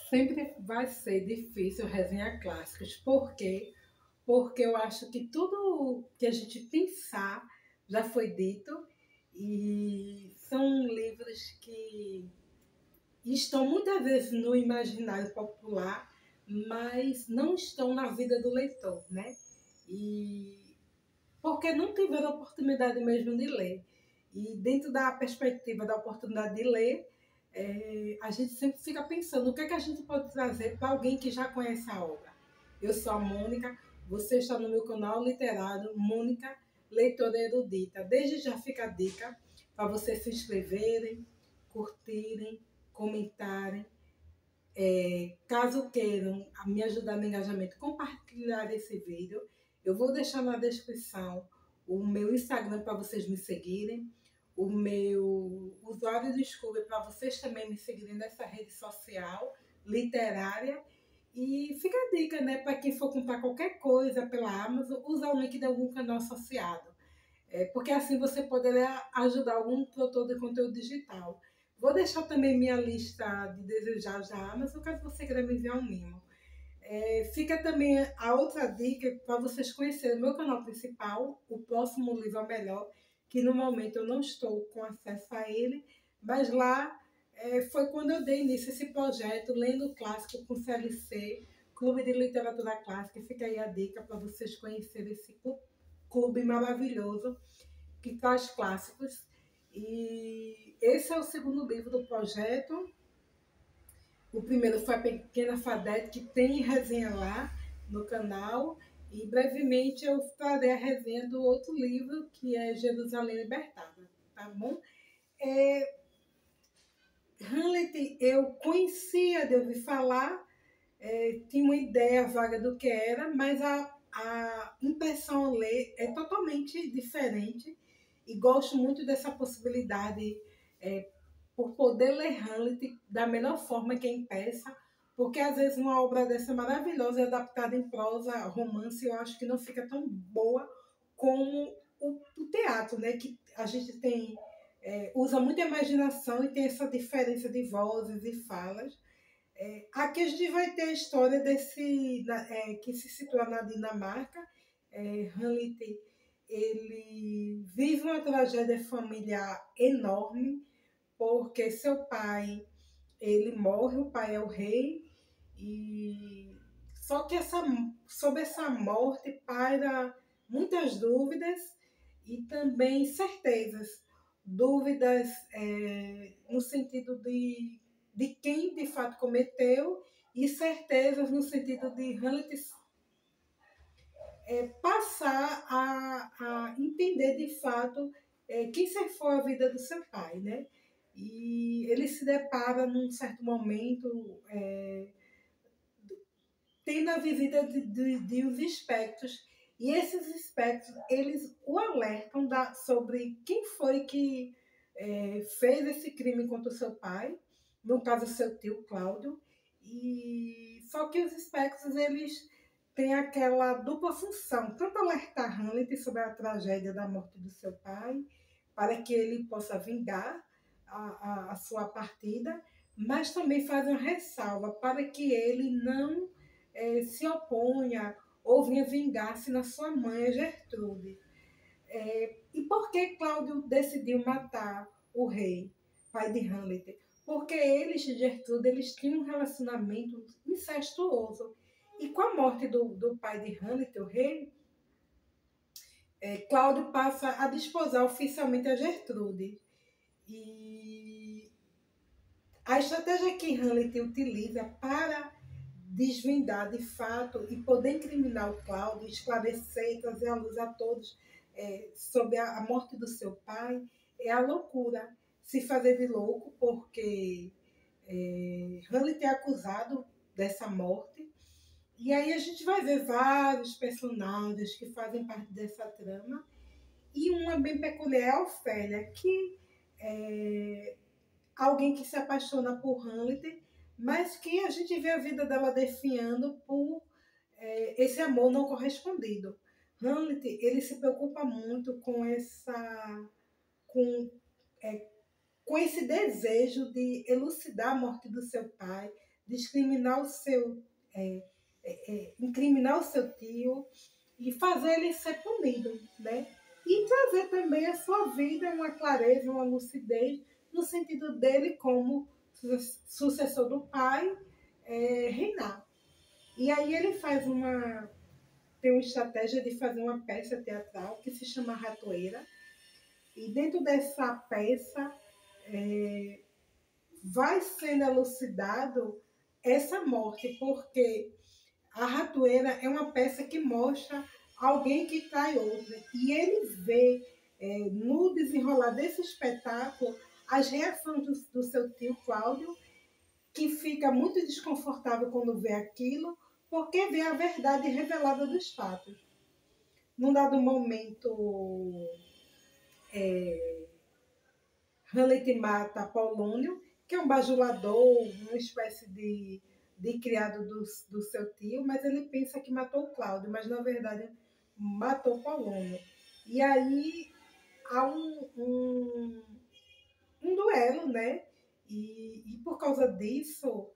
Sempre vai ser difícil resenhar clássicos. Por quê? Porque eu acho que tudo que a gente pensar já foi dito e são livros que estão muitas vezes no imaginário popular, mas não estão na vida do leitor, né? E porque não tiveram oportunidade mesmo de ler. E dentro da perspectiva da oportunidade de ler, a gente sempre fica pensando o que é que a gente pode trazer para alguém que já conhece a obra. Eu sou a Mônica, você está no meu canal literário Mônica, leitora erudita. Desde já fica a dica para vocês se inscreverem, curtirem, comentarem. Caso queiram me ajudar no engajamento, compartilhar esse vídeo. Eu vou deixar na descrição o meu Instagram para vocês me seguirem, o meu usuário do Scooby para vocês também me seguirem nessa rede social literária. E fica a dica, né, para quem for comprar qualquer coisa pela Amazon, usar o link de algum canal associado. Porque assim você poderá ajudar algum produtor de conteúdo digital. Vou deixar também minha lista de desejados da Amazon, caso você queira me enviar um mimo. Fica também a outra dica para vocês conhecerem o meu canal principal, o próximo livro é melhor, que no momento eu não estou com acesso a ele, mas lá foi quando eu dei início a esse projeto, Lendo Clássico com CLC, Clube de Literatura Clássica. Fica aí a dica para vocês conhecerem esse clube maravilhoso que traz clássicos. E esse é o segundo livro do projeto. O primeiro foi A Pequena Fadette, que tem resenha lá no canal. E brevemente eu farei a resenha do outro livro, que é Jerusalém Libertada. Tá bom? Hamlet eu conhecia de ouvir falar, tinha uma ideia vaga do que era, mas a impressão ao ler é totalmente diferente. E gosto muito dessa possibilidade, por poder ler Hamlet da melhor forma que é em peça, porque às vezes uma obra dessa maravilhosa é adaptada em prosa, romance, eu acho que não fica tão boa como o teatro, né? Que a gente tem, usa muita imaginação e tem essa diferença de vozes e falas. Aqui a gente vai ter a história que se situa na Dinamarca. Hamlet ele vive uma tragédia familiar enorme, porque seu pai ele morre, o pai é o rei, e só que sobre essa morte paira muitas dúvidas e também certezas. Dúvidas no sentido de quem de fato cometeu, e certezas no sentido de Hamlet passar a entender de fato quem se foi a vida do seu pai, né? E ele se depara num certo momento tendo a visita de os espectros, e esses espectros eles o alertam sobre quem foi que fez esse crime contra o seu pai, no caso seu tio Cláudio. E só que os espectros eles têm aquela dupla função, tanto alertar Hamlet sobre a tragédia da morte do seu pai, para que ele possa vingar a sua partida, mas também faz uma ressalva para que ele não se oponha ou venha vingar-se na sua mãe, Gertrude. E por que Cláudio decidiu matar o rei, pai de Hamlet? Porque eles e Gertrude eles tinham um relacionamento incestuoso. E com a morte do pai de Hamlet, o rei, Cláudio passa a desposar oficialmente a Gertrude. E a estratégia que Hamlet utiliza para desvendar de fato e poder incriminar o Cláudio, esclarecer e trazer à luz a todos sobre a morte do seu pai, é a loucura. Se fazer de louco, porque Hamlet é acusado dessa morte. E aí a gente vai ver vários personagens que fazem parte dessa trama. E uma bem peculiar é a Ofélia, que é alguém que se apaixona por Hamlet, mas que a gente vê a vida dela definhando por esse amor não correspondido. Hamlet ele se preocupa muito com esse desejo de elucidar a morte do seu pai, discriminar o seu, incriminar o seu tio e fazer ele ser punido, né? E trazer também a sua vida uma clareza, uma lucidez, no sentido dele como sucessor do pai, reinar. E aí ele tem uma estratégia de fazer uma peça teatral que se chama Ratoeira. E dentro dessa peça vai sendo elucidado essa morte, porque a Ratoeira é uma peça que mostra alguém que trai outra. E ele vê, no desenrolar desse espetáculo, as reações do seu tio Cláudio, que fica muito desconfortável quando vê aquilo, porque vê a verdade revelada dos fatos. Num dado momento, Hamlet mata Polônio, que é um bajulador, uma espécie de criado do seu tio, mas ele pensa que matou Cláudio, mas na verdade matou Polônio. E aí há um duelo, né? E por causa disso,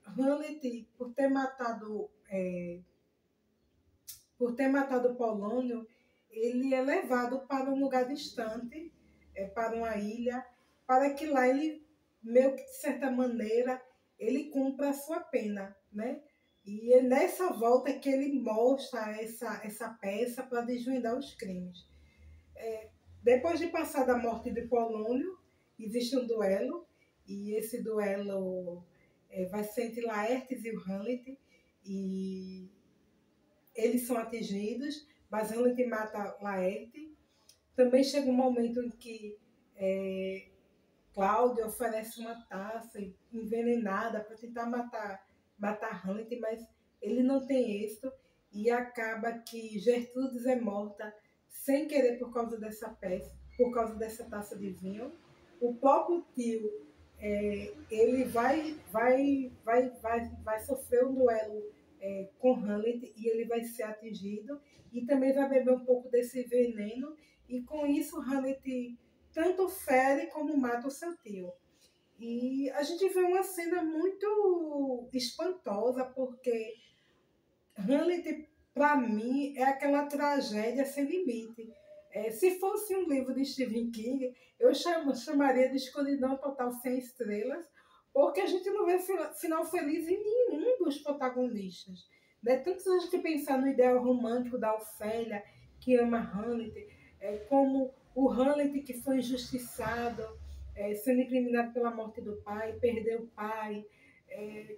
Hamlet, por ter matado Polônio, ele é levado para um lugar distante, para uma ilha, para que lá ele, meio que de certa maneira, ele cumpra a sua pena, né? E é nessa volta que ele mostra essa peça para desvendar os crimes. Depois de passar da morte de Polônio, existe um duelo, e esse duelo vai ser entre Laertes e o Hamlet, e eles são atingidos, mas Hamlet mata Laerte. Também chega um momento em que Cláudio oferece uma taça envenenada para tentar matar Hamlet, mas ele não tem êxito e acaba que Gertrudes é morta sem querer por causa dessa peça, por causa dessa taça de vinho. O próprio tio, ele vai sofrer um duelo com Hamlet e ele vai ser atingido e também vai beber um pouco desse veneno e com isso Hamlet tanto fere como mata o seu tio. E a gente vê uma cena muito espantosa porque Hamlet, para mim, é aquela tragédia sem limite. Se fosse um livro de Stephen King, eu chamaria de Escuridão Total Sem Estrelas, porque a gente não vê final feliz em nenhum dos protagonistas. Né? Tanto se a gente pensar no ideal romântico da Ofélia, que ama Hamlet, como o Hamlet que foi injustiçado, sendo incriminado pela morte do pai, perdeu o pai,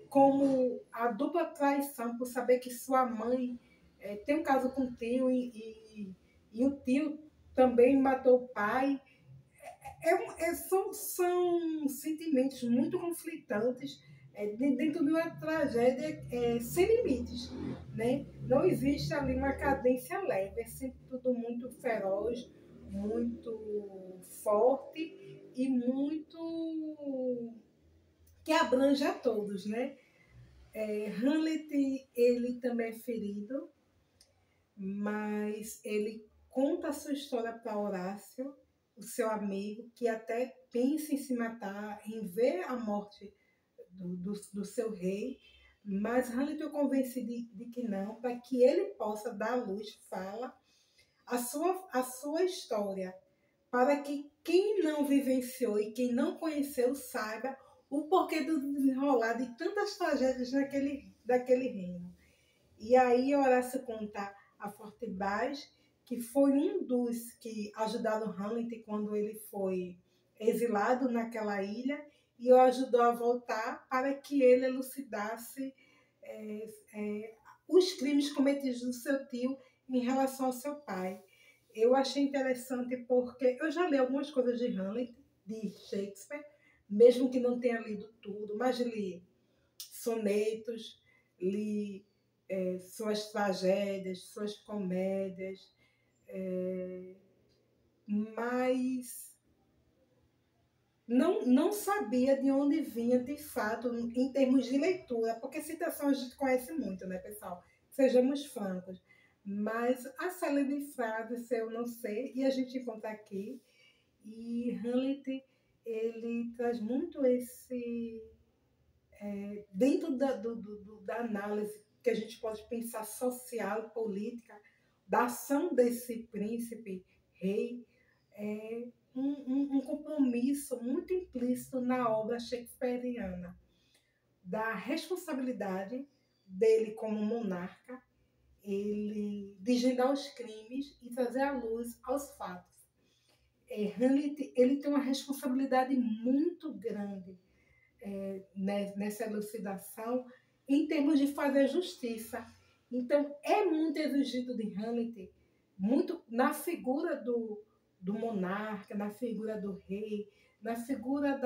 como a dupla traição por saber que sua mãe tem um caso com o tio e o tio também matou o pai. São sentimentos muito conflitantes dentro de uma tragédia sem limites. Né? Não existe ali uma cadência leve, é sempre tudo muito feroz, muito forte e muito que abrange a todos, né? Hamlet, ele também é ferido, mas ele conta a sua história para Horácio, o seu amigo, que até pensa em se matar, em ver a morte do seu rei, mas Hamlet o convence de que não, para que ele possa dar à luz, fala, a sua história, para que quem não vivenciou e quem não conheceu saiba o porquê do desenrolar de tantas tragédias daquele reino. E aí Horácio conta a Fortibás, que foi um dos que ajudaram Hamlet quando ele foi exilado naquela ilha e o ajudou a voltar para que ele elucidasse os crimes cometidos do seu tio em relação ao seu pai. Eu achei interessante porque eu já li algumas coisas de Hamlet, de Shakespeare, mesmo que não tenha lido tudo, mas li sonetos, li suas tragédias, suas comédias, mas não sabia de onde vinha de fato em termos de leitura, porque citação a gente conhece muito, né, pessoal? Sejamos francos. Mas a célebre frase, se eu não sei, e a gente encontra aqui, e Hamlet, ele traz muito dentro da análise que a gente pode pensar social, política, da ação desse príncipe rei, é um compromisso muito implícito na obra shakespeariana, da responsabilidade dele como monarca, ele desvendar os crimes e trazer à luz aos fatos. Hamlet, ele tem uma responsabilidade muito grande nessa elucidação em termos de fazer justiça. Então, é muito exigido de Hamlet, muito na figura do monarca, na figura do rei, na figura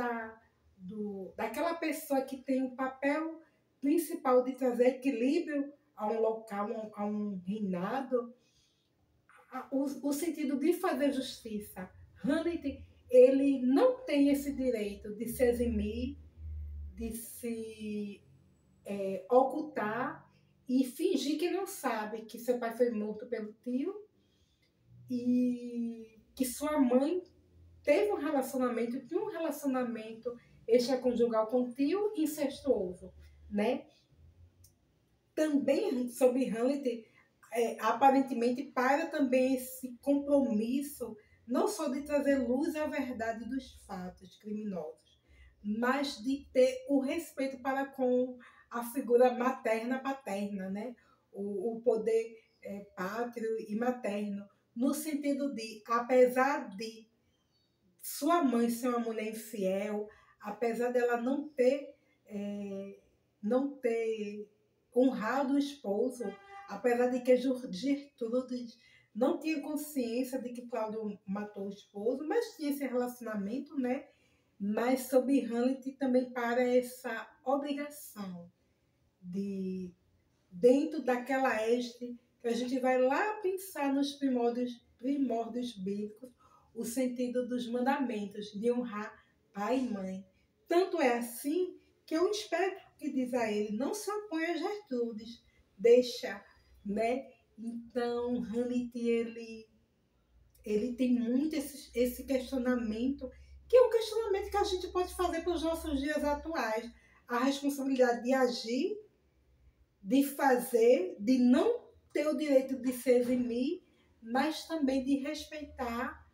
daquela pessoa que tem o papel principal de trazer equilíbrio a um local, a um reinado, o sentido de fazer justiça. Hamlet, ele não tem esse direito de se eximir, de se ocultar e fingir que não sabe que seu pai foi morto pelo tio e que sua mãe tinha um relacionamento extraconjugal com o tio incestuoso, né? Também sobre Hamlet, aparentemente para também esse compromisso não só de trazer luz à verdade dos fatos criminosos, mas de ter o respeito para com a figura materna-paterna, né? O poder pátrio e materno, no sentido de, apesar de sua mãe ser uma mulher infiel, apesar dela não ter honrado o esposo, apesar de que Gertrudes não tinha consciência de que Cláudio matou o esposo, mas tinha esse relacionamento, né? Mas sob Hamlet também para essa obrigação de, dentro daquela égide, que a gente vai lá pensar nos primórdios bíblicos, o sentido dos mandamentos, de honrar pai e mãe. Tanto é assim que eu espero que diz a ele, não se opõe a Gertrudes, deixa, né? Então, Hamlet, ele tem muito esse questionamento, que é um questionamento que a gente pode fazer para os nossos dias atuais. A responsabilidade de agir, de fazer, de não ter o direito de se eximir, mas também de respeitar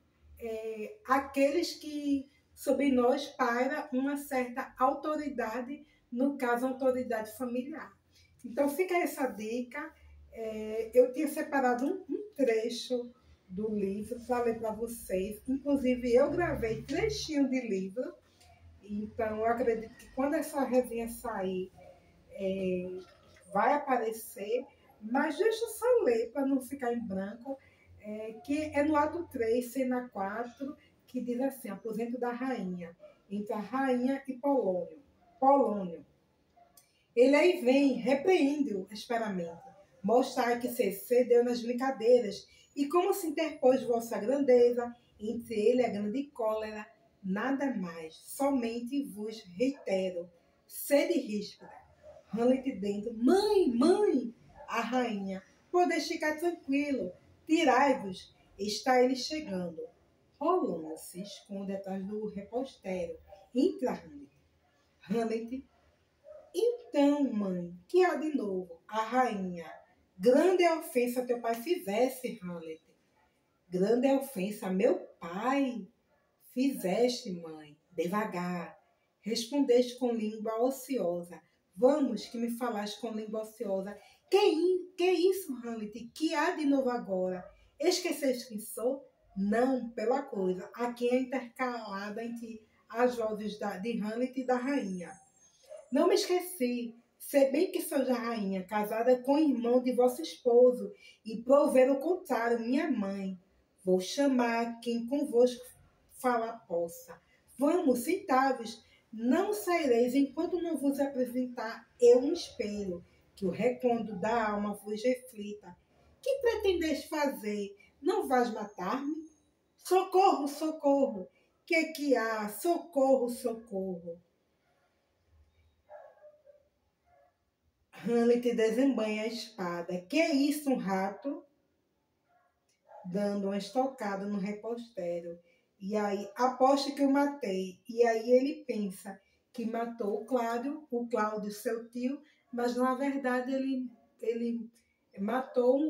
aqueles que sobre nós paira uma certa autoridade, no caso, a autoridade familiar. Então, fica essa dica. Eu tinha separado um trecho do livro para ler para vocês. Inclusive, eu gravei trechinho de livro. Então, eu acredito que quando essa resenha sair, vai aparecer. Mas deixa eu só ler para não ficar em branco. Que é no ato 3, cena 4, que diz assim, aposento da rainha, entre a rainha e Polônio. Ele aí vem, repreende-o asperamente, mostrar que se excedeu nas brincadeiras, e como se interpôs vossa grandeza, entre ele a grande cólera, nada mais, somente vos reitero, sede ríspida. Hamlet dentro, mãe, a rainha, podeis ficar tranquilo, tirai-vos, está ele chegando. Polônio se esconde atrás do repostério. Entra Hamlet. Hamlet, então, mãe, que há de novo? A rainha. Grande é a ofensa teu pai fizesse, Hamlet. Grande é a ofensa meu pai. Fizeste, mãe, devagar. Respondeste com língua ociosa. Vamos, que me falaste com língua ociosa. Que isso, Hamlet? Que há de novo agora? Esqueceste quem sou? Não, pela coisa. Aqui é intercalada entre as vozes de Hamlet e da rainha. Não me esqueci. Sei bem que sou a rainha, casada com o irmão de vosso esposo, e prover o contrário, minha mãe. Vou chamar quem convosco falar possa. Vamos, sentai-vos, não saireis enquanto não vos apresentar eu um espelho, que o recôndito da alma vos reflita. Que pretendeis fazer? Não vais matar-me? Socorro, socorro! Que há? Socorro, socorro! Hamlet desembanha a espada. Que é isso, um rato? Dando uma estocada no repostério. E aí, aposto que eu matei. E aí ele pensa que matou o Cláudio, seu tio, mas na verdade ele matou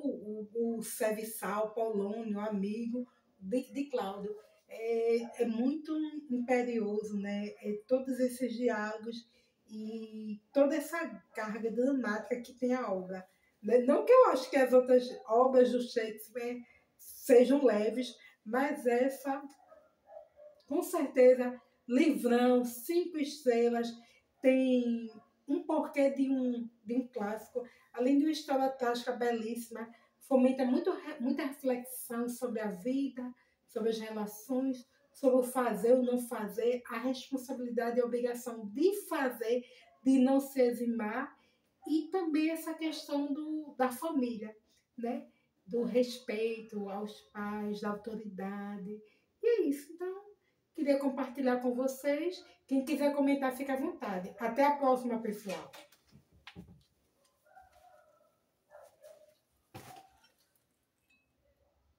o Serviçal, Polônio, amigo de Cláudio. É muito imperioso, né? Todos esses diálogos e toda essa carga dramática que tem a obra. Não que eu acho que as outras obras do Shakespeare sejam leves, mas essa, com certeza, livrão, 5 estrelas, tem um porquê de um clássico, além de uma história trágica belíssima, fomenta muita reflexão sobre a vida, sobre as relações, sobre o fazer ou não fazer, a responsabilidade e a obrigação de fazer, de não se eximar, e também essa questão da família, né? Do respeito aos pais, da autoridade. E é isso. Então, queria compartilhar com vocês. Quem quiser comentar, fica à vontade. Até a próxima, pessoal.